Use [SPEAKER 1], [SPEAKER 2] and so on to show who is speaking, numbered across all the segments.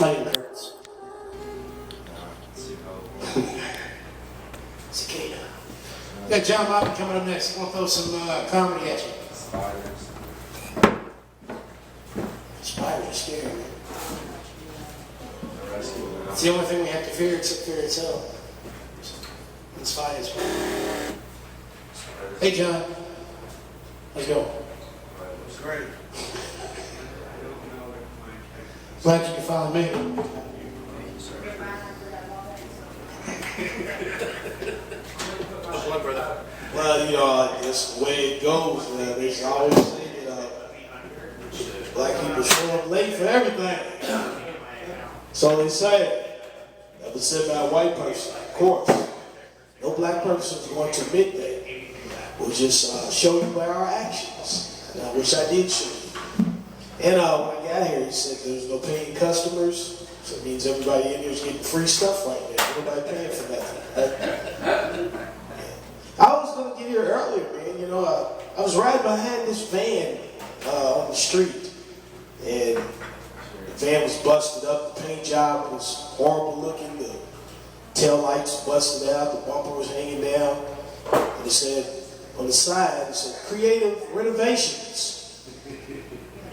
[SPEAKER 1] Cutting curtains. Cicada. We got John Maupin coming up next. We'll throw some comedy at you. Spiders are scary, man. It's the only thing we have to fear except fear itself. And spiders. Hey, John. How's it going?
[SPEAKER 2] It's great.
[SPEAKER 1] Glad you can finally make it.
[SPEAKER 2] Well, you know, it's the way it goes. They always say that black people show up late for everything. So they say. That was said by a white person, of course. No black person is going to admit that. We'll just show you by our actions. And I wish I did show you. And when I got here, he said there's no paying customers. So it means everybody in here is getting free stuff right now. Nobody paying for nothing. I was going to get here earlier, man. You know, I was riding behind this van on the street. And the van was busted up. The paint job was horrible looking. The tail lights busted out. The bumper was hanging down. And it said, on the side, it said, Creative Renovations.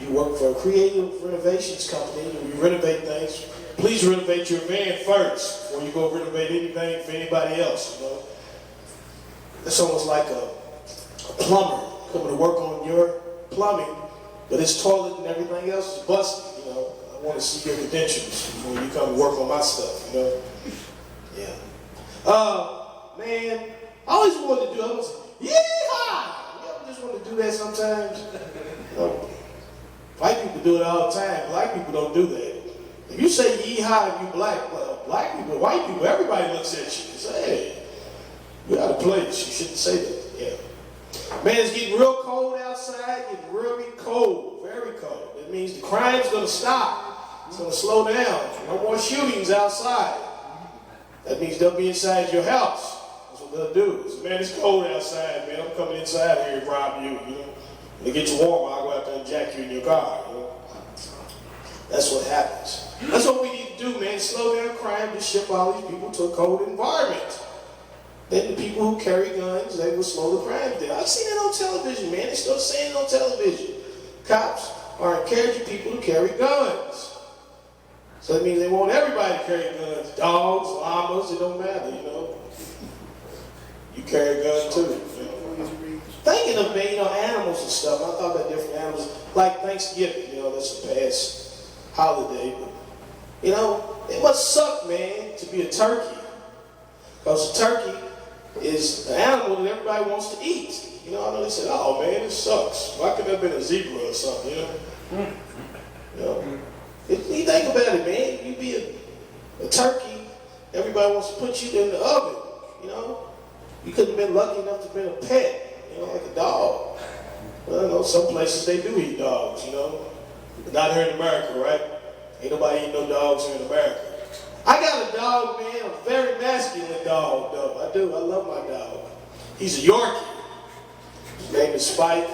[SPEAKER 2] You work for a creative renovations company and you renovate things. Please renovate your van first before you go renovate anything for anybody else, you know. It's almost like a plumber coming to work on your plumbing, but his toilet and everything else is busted, you know. I want to see your credentials before you come to work on my stuff, you know. Yeah. Man, I always wanted to do, yeehaw! You ever just want to do that sometimes? You know, white people do it all the time. Black people don't do that. If you say yeehaw if you black, well, black people, white people, everybody looks at you and say, hey, you're out of place. You shouldn't say that. Yeah. Man, it's getting real cold outside. Getting really cold. Very cold. That means the crime's going to stop. It's going to slow down. No more shootings outside. That means they'll be inside your house. That's what they'll do. So, man, it's cold outside, man. I'm coming inside here and rob you, you know. When it gets you warm, I'll go out there and jack you in your car, you know. That's what happens. That's what we need to do, man. Slow down crime, just ship all these people to a cold environment. Then the people who carry guns, they will slow the crime down. I've seen it on television, man. They're still saying it on television. Cops are encouraging people to carry guns. So that means they want everybody to carry guns. Dogs, llamas, it don't matter, you know. You carry a gun too. You know? Thinking of, man, you know, animals and stuff. I thought about different animals. Like Thanksgiving, you know, that's the past holiday. But, you know, it must suck, man, to be a turkey. Because a turkey is an animal that everybody wants to eat. You know, I know they said, oh, man, it sucks. Why couldn't it have been a zebra or something, you know? You know? You think about it, man. You be a turkey, everybody wants to put you in the oven, you know? You couldn't have been lucky enough to be a pet, you know, like a dog. Well, I know some places they do eat dogs, you know? But not here in America, right? Ain't nobody eating no dogs here in America. I got a dog, man, a very masculine dog, though. I do. I love my dog. He's a Yorkie. His name is Spike.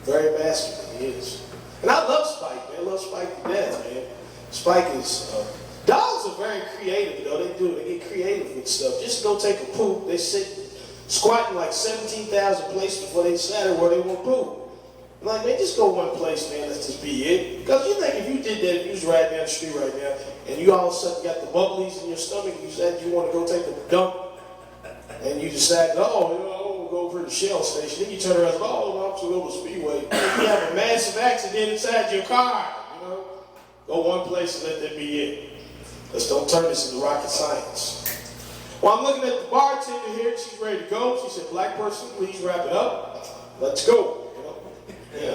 [SPEAKER 2] Very masculine, he is. And I love Spike, man. I love Spike to death, man. Spike is, dogs are very creative, though. They do. They get creative with stuff. Just go take a poop. They sit squatting like 17,000 places before they decide where they want to poop. I'm like, man, just go one place, man. Let's just be it. Because you think if you did that, if you was riding down the street right now, and you all of a sudden got the bubblies in your stomach, you said you want to go take a dump, and you decide, oh, you know, I want to go over to the Shell station. Then you turn around and say, oh, no, I'm to go to Speedway. You have a massive accident inside your car, you know. Go one place and let that be it. Let's don't turn this into rocket science. Well, I'm looking at the bartender here. She's ready to go. She said, black person, please wrap it up. Let's go. Yeah.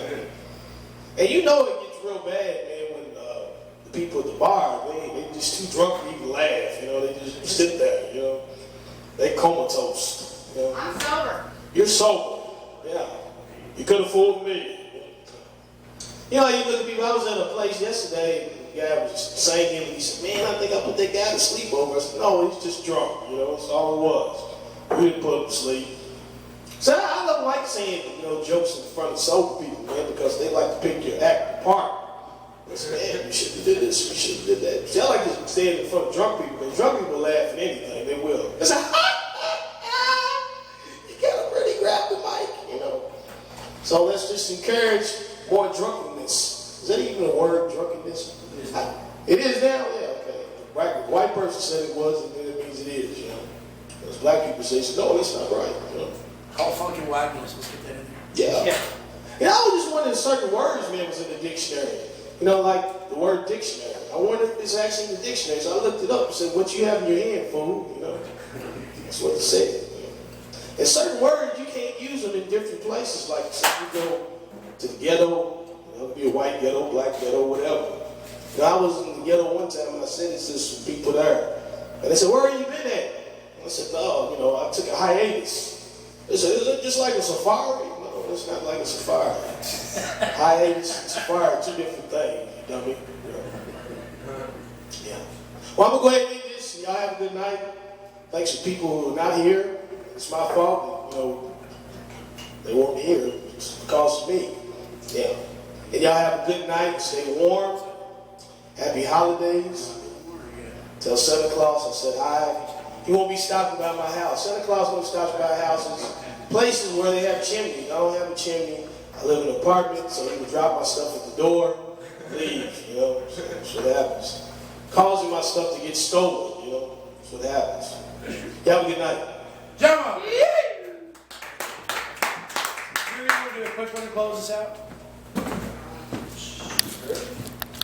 [SPEAKER 2] And you know it gets real bad, man, when the people at the bar, they just too drunk to even laugh, you know, they just sit there, you know. They comatose, you know.
[SPEAKER 3] I'm sober.
[SPEAKER 2] You're sober, yeah. You could have fooled me. You know, you look at people, I was at a place yesterday, and the guy was singing, and he said, man, I think I put that guy to sleep over. I said, no, he's just drunk, you know, that's all it was. We didn't put him to sleep. So I don't like saying, you know, jokes in front of sober people, man, because they like to pick your act apart. Listen, man, you should have did this, you should have did that. See, I like to stand in front of drunk people, because drunk people laugh at anything, they will. It's like, you gotta really grab the mic, you know. So let's just encourage more drunkenness. Is that even a word, drunkenness? It is now? Yeah, okay. Right. The white person said it was, and then it means it is, you know. Because black people say, no, that's not right, you know.
[SPEAKER 3] Call funky white noise, let's get that in there.
[SPEAKER 2] Yeah. And I was just wondering if certain words, man, was in the dictionary. You know, like the word dictionary. I wondered if it's actually in the dictionary. So I looked it up and said, what you have in your hand, fool? You know, that's what it said. You know? And certain words, you can't use them in different places. Like, say you go to the ghetto, you know, it'd be a white ghetto, black ghetto, whatever. You know, I was in the ghetto one time and I said it to some people there. And they said, where have you been at? And I said, no, you know, I took a hiatus. They said, is it just like a safari? No, it's not like a safari. Hiatus and safari, two different things, you dummy. Yeah. Well, I'm going to go ahead and end this. Y'all have a good night. Thanks to people who are not here. It's my fault that, you know, they weren't here. It's because of me. Yeah. And y'all have a good night. Stay warm. Happy holidays. Tell Santa Claus I said hi. He won't be stopping by my house. Santa Claus won't stop by houses, places where they have chimneys. I don't have a chimney. I live in an apartment, so he would drop my stuff at the door, leave, you know. That's what happens. Causing my stuff to get stolen, you know. That's what happens. You have a good night.
[SPEAKER 3] Jump! You want to do a quick one to close us out?